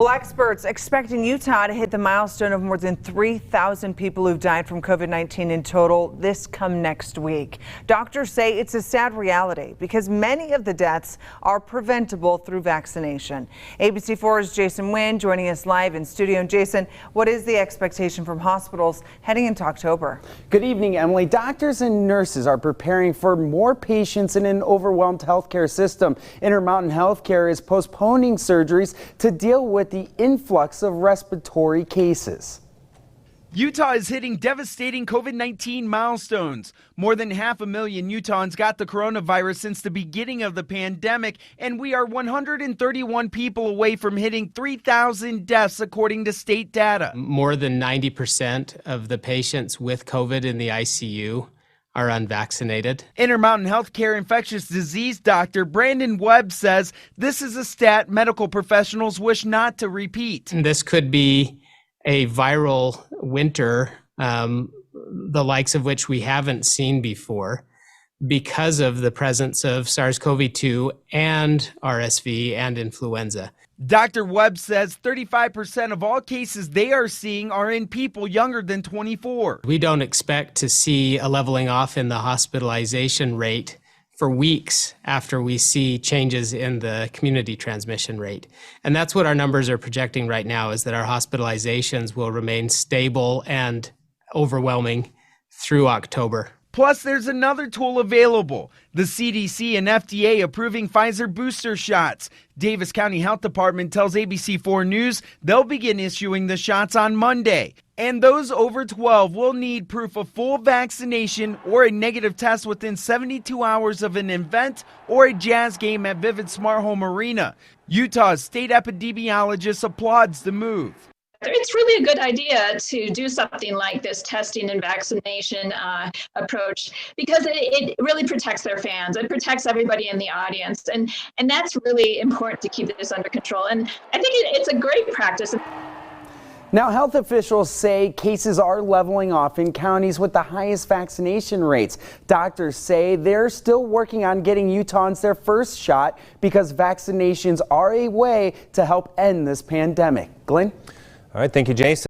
Well, experts expecting Utah to hit the milestone of more than 3,000 people who've died from COVID-19 in total this come next week. Doctors say it's a sad reality because many of the deaths are preventable through vaccination. ABC4's Jason Wynn joining us live in studio. And Jason, what is the expectation from hospitals heading into October? Good evening, Emily. Doctors and nurses are preparing for more patients in an overwhelmed healthcare system. Intermountain Healthcare is postponing surgeries to deal with the influx of respiratory cases. Utah is hitting devastating COVID-19 milestones. More than 500,000 Utahns got the coronavirus since the beginning of the pandemic, and we are 131 people away from hitting 3,000 deaths according to state data. More than 90% of the patients with COVID in the ICU are unvaccinated. Intermountain Healthcare infectious disease doctor Brandon Webb says this is a stat medical professionals wish not to repeat. This could be a viral winter, the likes of which we haven't seen before, because of the presence of SARS-CoV-2 and RSV and influenza. Dr. Webb says 35% of all cases they are seeing are in people younger than 24. We don't expect to see a leveling off in the hospitalization rate for weeks after we see changes in the community transmission rate. And that's what our numbers are projecting right now, is that our hospitalizations will remain stable and overwhelming through October. Plus, there's another tool available, the CDC and FDA approving Pfizer booster shots. Davis County Health Department tells ABC4 News they'll begin issuing the shots on Monday. And those over 12 will need proof of full vaccination or a negative test within 72 hours of an event or a Jazz game at Vivint Smart Home Arena. Utah's state epidemiologist applauds the move. It's really a good idea to do something like this testing and vaccination approach, because it really protects their fans. It protects everybody in the audience. And that's really important to keep this under control. And I think it's a great practice. Now, health officials say cases are leveling off in counties with the highest vaccination rates. Doctors say they're still working on getting Utahns their first shot because vaccinations are a way to help end this pandemic. Glenn? All right, thank you, Jason.